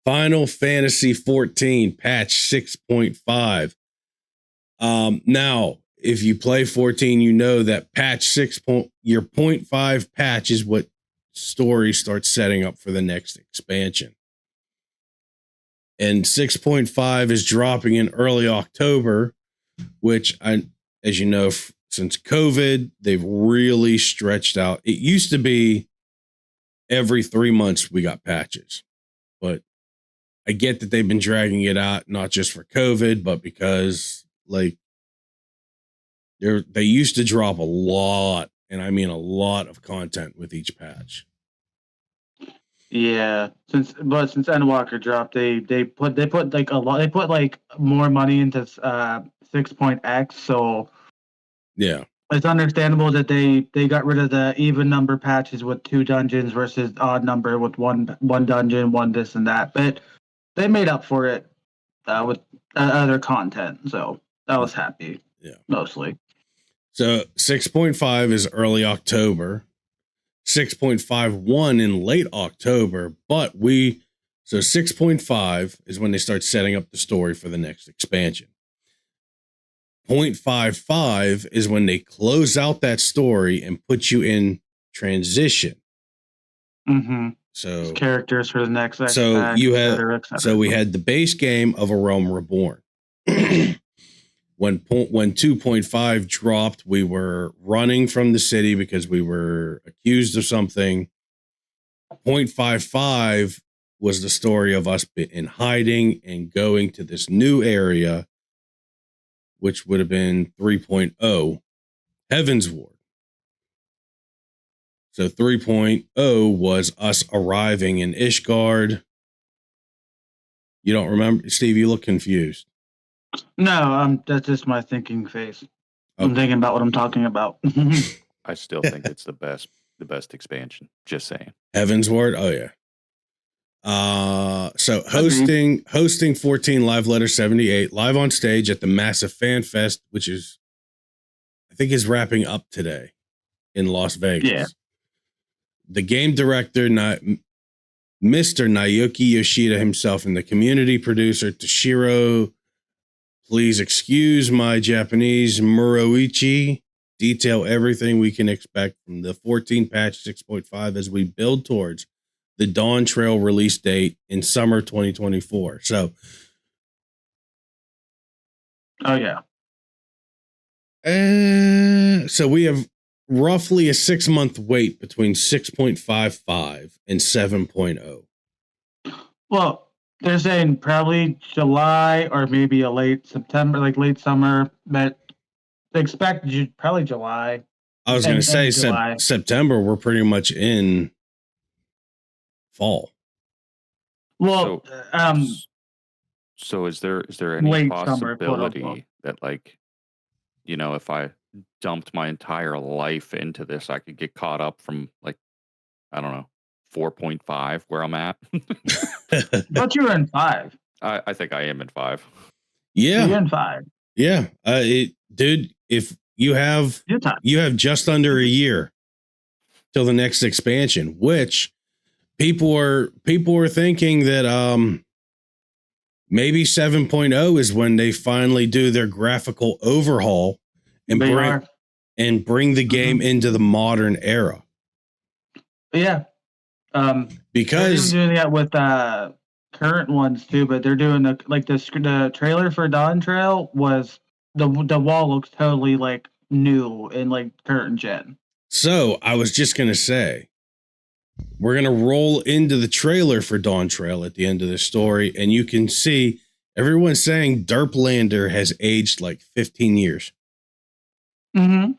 Final Fantasy 14 patch 6.5. Now, if you play 14, you know that patch 6. Your 0.5 patch is what story starts setting up for the next expansion. And 6.5 is dropping in early October, which as you know, since COVID, they've really stretched out. It used to be every 3 months we got patches, but I get that they've been dragging it out, not just for COVID, but because like they used to drop a lot, and I mean a lot of content with each patch. Yeah, since Endwalker dropped, they put like a lot. They put like more money into 6.x. So yeah, it's understandable that they got rid of the even number patches with 2 dungeons versus odd number with one dungeon, one this and that. But they made up for it with other content. So I was happy. Yeah, mostly. So 6.5 is early October. 6.51 in late October, but so 6.5 is when they start setting up the story for the next expansion. 0.55 is when they close out that story and put you in transition. Mm-hmm. So Just characters for the next. So you have. So we had the base game of A Realm Reborn. When 2.5 dropped, we were running from the city because we were accused of something. 0.55 was the story of us in hiding and going to this new area, which would have been 3.0, Heaven's Ward. So 3.0 was us arriving in Ishgard. You don't remember? Steve, you look confused. No, that's just my thinking face. Okay. I'm thinking about what I'm talking about. I still think it's the best expansion. Just saying. Heaven's Ward? Oh yeah. So hosting 14 Live Letter 78 live on stage at the Massive Fan Fest, which is I think is wrapping up today in Las Vegas. Yeah. The game director, Mr. Naoki Yoshida himself, and the community producer Toshiro, please excuse my Japanese, Muroichi, detail everything we can expect from the 14 patch 6.5 as we build towards the Dawn Trail release date in summer 2024. So, oh yeah. So we have roughly a 6-month wait between 6.55 and 7.0. Well, they're saying probably July or maybe a late September, like late summer, but they expect probably July. I was going to say September, we're pretty much in fall. Well, so is there any possibility that, like, you know, if I dumped my entire life into this, I could get caught up from, like, I don't know, 4.5 where I'm at? But you're in 5. I think I am in 5. Yeah. You're in 5. Yeah. Dude, if you have just under a year till the next expansion, which people are thinking that maybe 7.0 is when they finally do their graphical overhaul and bring the game into the modern era. Yeah. Because they're doing that with current ones too, but they're doing the trailer for Dawn Trail was the wall looks totally like new and like current gen. So I was just gonna say, we're gonna roll into the trailer for Dawn Trail at the end of the story, and you can see everyone's saying Derplander has aged like 15 years. Mm-hmm.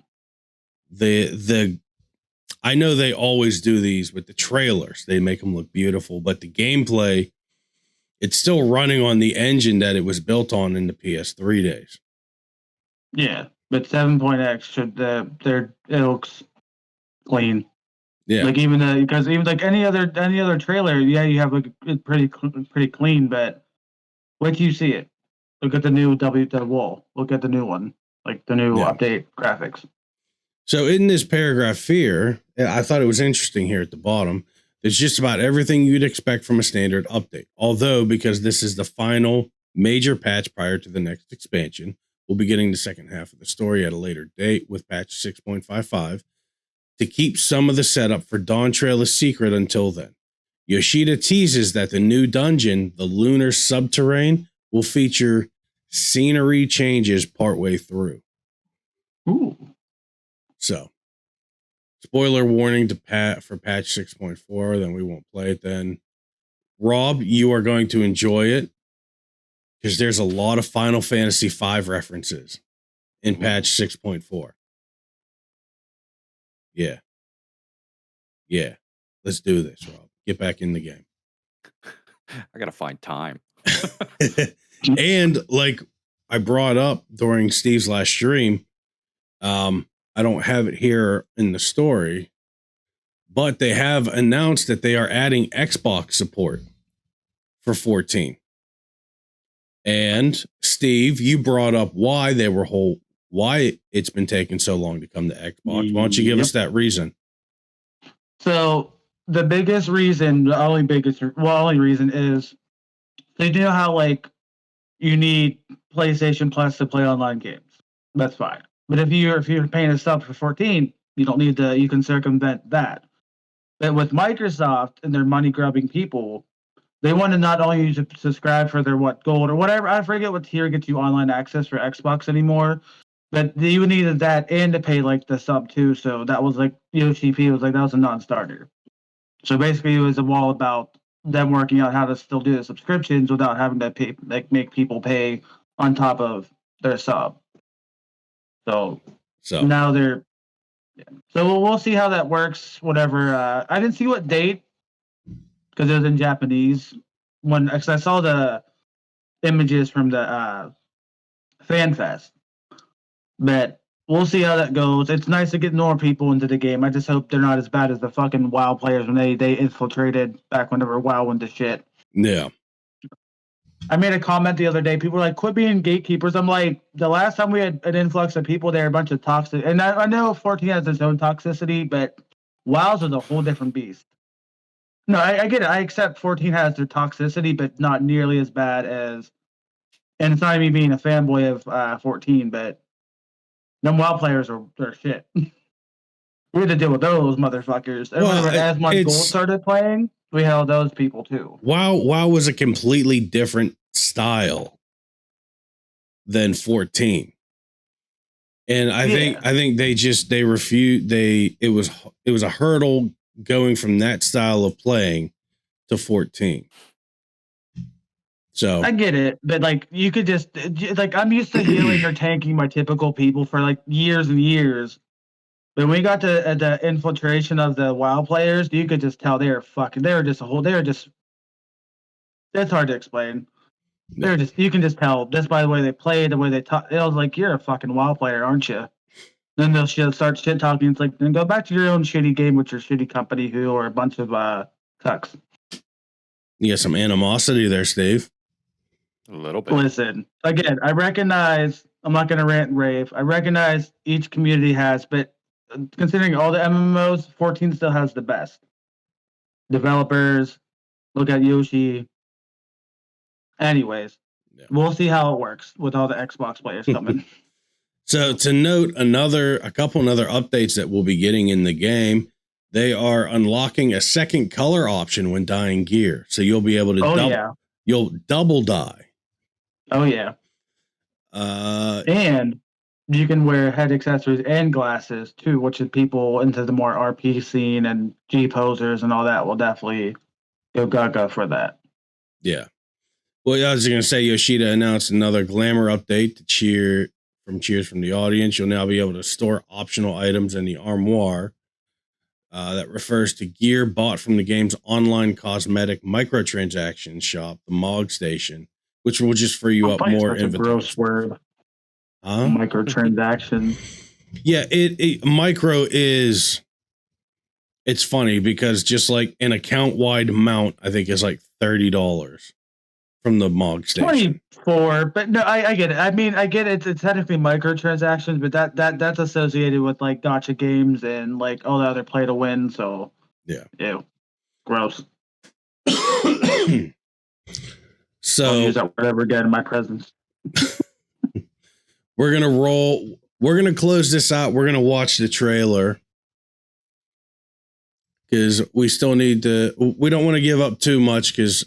I know they always do these with the trailers. They make them look beautiful, but the gameplay, it's still running on the engine that it was built on in the PS3 days. Yeah, but 7.x it looks clean. Yeah, like because even like any other trailer, yeah, you have like it pretty clean, but wait till you see it. Look at the new the wall. Look at the new one, like the new update graphics. So in this paragraph here, I thought it was interesting here at the bottom. There's just about everything you'd expect from a standard update. Although, because this is the final major patch prior to the next expansion, we'll be getting the second half of the story at a later date with patch 6.55 to keep some of the setup for Dawn Trail a secret until then. Yoshida teases that the new dungeon, the Lunar Subterrane, will feature scenery changes partway through. Ooh. So, spoiler warning for patch 6.4, then we won't play it then. Rob, you are going to enjoy it because there's a lot of Final Fantasy V references in patch 6.4. Yeah. Yeah. Let's do this, Rob. Get back in the game. I got to find time. And like I brought up during Steve's last stream, I don't have it here in the story, but they have announced that they are adding Xbox support for 14. And Steve, you brought up why it's been taking so long to come to Xbox. Why don't you give us that reason? So the biggest reason, the only reason is they know how like you need PlayStation Plus to play online games. That's fine. But if you're paying a sub for 14, you don't need you can circumvent that. But with Microsoft and their money grubbing people, they want to not only use to subscribe for their gold or whatever, I forget what tier gets you online access for Xbox anymore. But you needed that and to pay like the sub too. So that was like OTP was like that was a non-starter. So basically, it was all about them working out how to still do the subscriptions without having to pay, like make people pay on top of their sub. So now they're. Yeah. So we'll see how that works. Whatever. I didn't see what date because it was in Japanese. Because I saw the images from the Fan Fest, but we'll see how that goes. It's nice to get more people into the game. I just hope they're not as bad as the fucking WoW players when they infiltrated back whenever WoW went to shit. Yeah. I made a comment the other day. People were like, quit being gatekeepers. I'm like, the last time we had an influx of people, there were a bunch of toxic. And I know 14 has its own toxicity, but WoW's is a whole different beast. No, I get it. I accept 14 has their toxicity, but not nearly as bad as. And it's not me being a fanboy of 14, but them WoW players are shit. We had to deal with those motherfuckers. Well, as my Gold started playing, we held those people too. WoW was a completely different style than 14. And I think they refused. It was a hurdle going from that style of playing to 14. So I get it, but like you could just like I'm used to healing or tanking my typical people for like years and years. But when we got to the infiltration of the WoW players, you could just tell it's hard to explain. Yeah. You can just tell just by the way they play, the way they talk. It was like, you're a fucking WoW player, aren't you? Then they'll start shit talking. It's like, then go back to your own shitty game with your shitty company who are a bunch of cucks. You got some animosity there, Steve. A little bit. Listen, again, I recognize, I'm not going to rant and rave. I recognize each community has, but considering all the MMOs, 14 still has the best. Developers, look at Yoshi. Anyways, We'll see how it works with all the Xbox players coming. So to note a couple other updates that we'll be getting in the game, they are unlocking a second color option when dyeing gear. So you'll be able to you'll double dye. Oh yeah. And you can wear head accessories and glasses too, which is people into the more RP scene and G posers and all that will definitely go gaga for that. Yeah. Well, I was going to say Yoshida announced another glamour update to cheers from the audience. You'll now be able to store optional items in the armoire. That refers to gear bought from the game's online cosmetic microtransaction shop, the Mog Station, which will just free you up more inventory. Gross word. Microtransaction. Yeah, micro is. It's funny because just like an account wide mount, I think is like $30 from the Mog Station. 24, but no, I get it. I mean, I get it. It's technically microtransactions, but that's associated with like gacha games and like all the other play to win. So yeah. Ew. Gross. So I'll use that word ever again in my presence. we're gonna roll. We're gonna close this out. We're gonna watch the trailer because we still need to. We don't want to give up too much because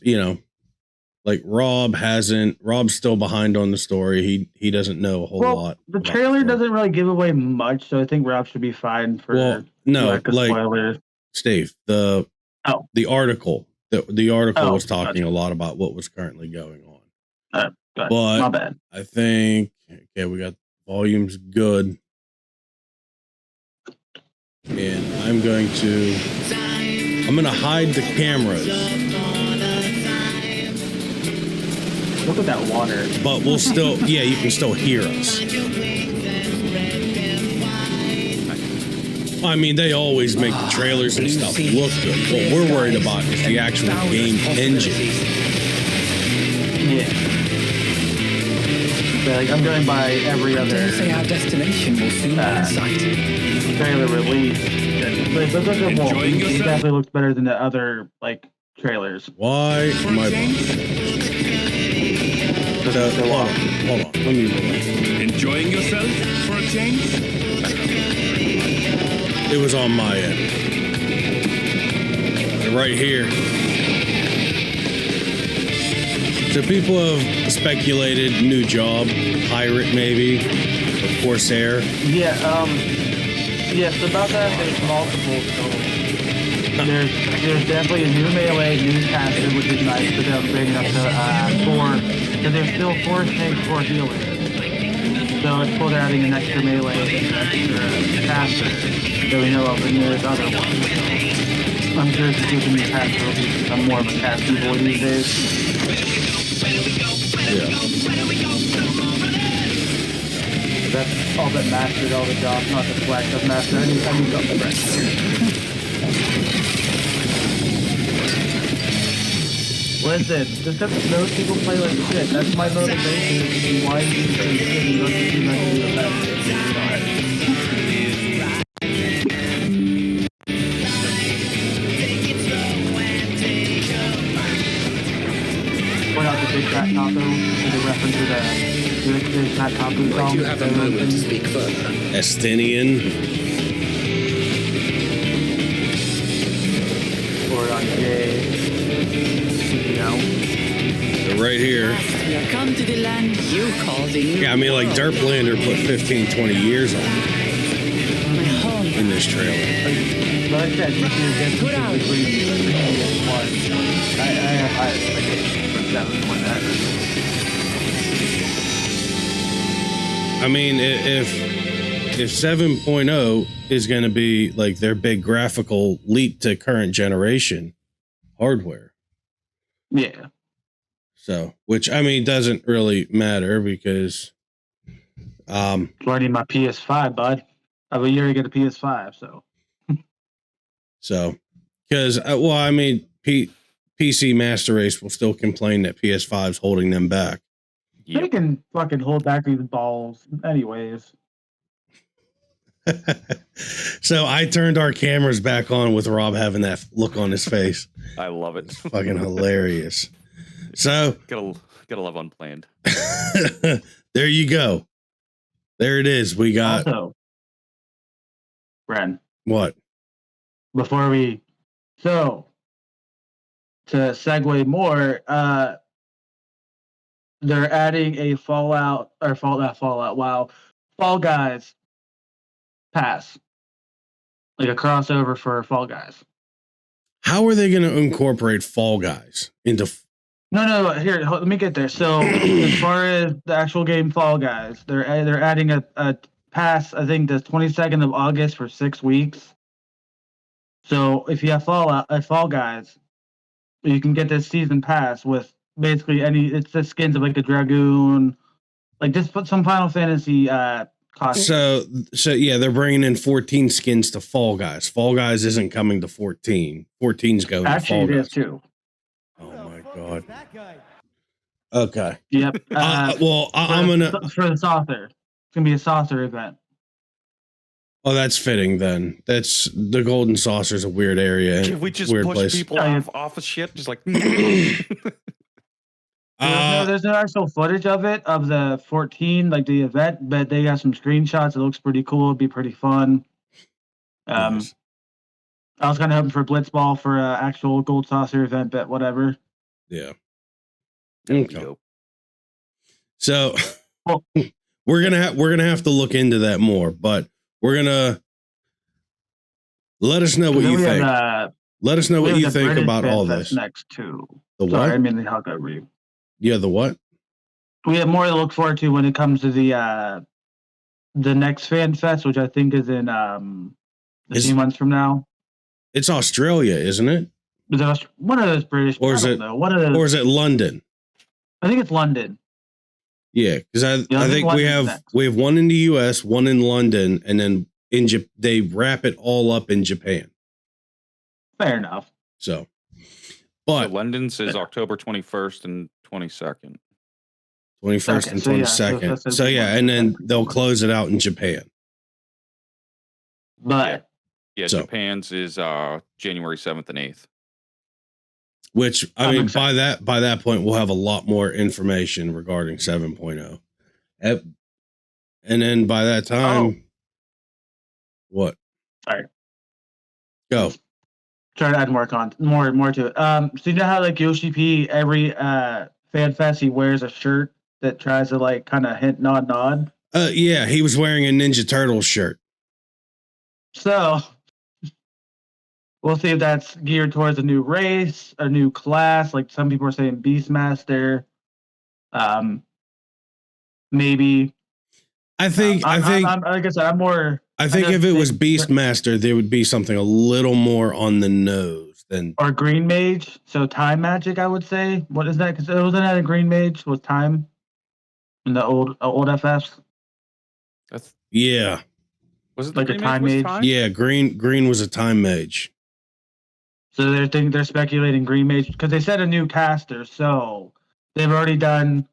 like Rob's still behind on the story. He doesn't know a whole lot. The trailer doesn't really give away much, so I think Rob should be fine for spoilers. Steve, the article was talking a lot about what was currently going on. But my bad. I think we got volumes good. And I'm going to hide the cameras. Look at that water. But we'll still, you can still hear us. I mean, they always make the trailers and stuff look good. What we're worried about is the actual game engine. Yeah. Like, I'm going by every other our destination will soon be in sight. Trailer release. It definitely looks better than the other trailers. Why am I? Hold on. Let me roll. Enjoying yourself for a change? It was on my end. Right here. So people have speculated new job, pirate maybe, or Corsair. Yeah, yes, about that there's multiple stories. There's definitely a new melee, new caster, which is nice, but they'll bring it up to 4, because there's still 4 tanks, 4 healers. So it's cool they're adding an extra melee, an extra caster that we know of, and there's other ones. I'm sure it's giving me caster will become more of a casting boy these days. Yeah. That's all that mastered all the jobs, not the flex of master. I need something right here. Listen, just because those people play like shit, that's my motivation to be why you do shit and you don't do nothing to the best. Point out the Big Fat Taco, as a reference to the Big Fat Taco song. You have a moment to speak further. Estinian. Or on J. They're right here. Come to the land you call the Yeah, I mean, like Derplander put 15, 20 years on in this trailer. But I said, you can get between one. I have high expectations for 7.X. I mean, if 7.0 is going to be like their big graphical leap to current generation hardware. Yeah. So, which I mean doesn't really matter because running my PS5, bud. I have a year to get a PS5, so because I mean PC Master Race will still complain that PS5's holding them back. Yep. They can fucking hold back these balls anyways. So I turned our cameras back on with Rob having that look on his face. I love it. It's fucking hilarious. So gotta love Unplanned. There you go. There it is. We got also, Bren. What? Before we to segue more, they're adding a Fall Guys pass. Like a crossover for Fall Guys. How are they going to incorporate Fall Guys into? No. Here, let me get there. So, as far as the actual game Fall Guys, they're adding a pass. I think the 22nd of August for 6 weeks. So, if you have Fall Guys, you can get this season pass with basically it's the skins of like a Dragoon, like just put some Final Fantasy. So yeah, they're bringing in 14 skins to Fall Guys. Fall Guys isn't coming to 14. 14's going actually to Fall it is too. Oh my god. Okay. Yep. I'm gonna for the Saucer. It's gonna be a Saucer event. Oh, that's fitting then. That's the Golden Saucer's a weird area. Can we just weird push place. people off of shit? Just like there's no actual footage of it, of the 14, like the event, but they got some screenshots. It looks pretty cool. It'd be pretty fun. Nice. I was kind of hoping for Blitzball for an actual Gold Saucer event, but whatever. Yeah. okay. So Well, we're gonna have to look into that more, but we're gonna let us know what you think. Let us know what you think about all this. Next too. The what? Sorry, I mean the talk over you. Yeah, the what? We have more to look forward to when it comes to the next Fan Fest, which I think is in a few months from now. It's Australia, isn't it? One of those British, or is it London? I think it's London. Yeah, because I think we have one in the U.S., one in London, and then they wrap it all up in Japan. Fair enough. So London's is October 21st and 22nd. 21st and 22nd. So and then they'll close it out in Japan. But Japan's is January 7th and 8th. Which I mean, by that point, we'll have a lot more information regarding 7.0. And then by that time, what? Sorry. Go. Try to add more to it. So you know how like Yoshi P, every Fan Fest, he wears a shirt that tries to like kind of hint nod. Yeah, he was wearing a Ninja Turtles shirt. So we'll see if that's geared towards a new race, a new class. Like some people are saying Beastmaster. Maybe. I think like I said, I'm more. I think if it was Beastmaster, there would be something a little more on the nose than. Or Green Mage, so Time Magic, I would say. What is that? Because wasn't that a Green Mage with Time in the old FFs? Yeah. Was it like a Time Mage? Yeah, Green was a Time Mage. So they're speculating Green Mage because they said a new caster, so they've already done.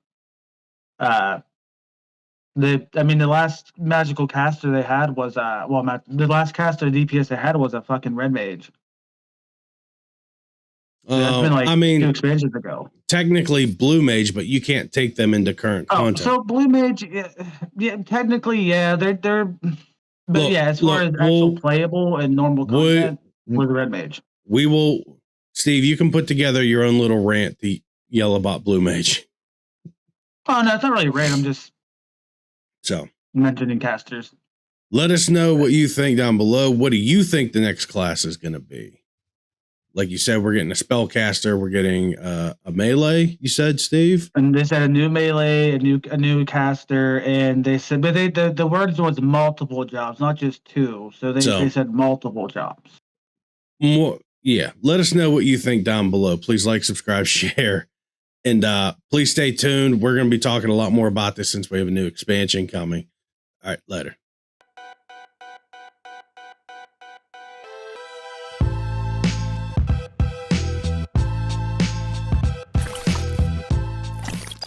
The last magical caster they had was the last caster DPS they had was a fucking Red Mage. So that's been like 2 expansions ago. Technically Blue Mage, but you can't take them into current content. So Blue Mage, yeah, technically, yeah, they're. But as far as actual playable and normal content, with Red Mage. We will, Steve, you can put together your own little rant to yell about Blue Mage. Oh, no, it's not really rant. I'm just mentioning casters. Let us know what you think down below. What do you think the next class is going to be? Like you said, we're getting a spellcaster. We're getting a melee. You said, Steve, and they said a new melee, a new caster, and they said, but the words was multiple jobs, not just 2. So they said multiple jobs. More, yeah. Let us know what you think down below. Please like, subscribe, share, and please stay tuned. We're going to be talking a lot more about this since we have a new expansion coming. All right, later.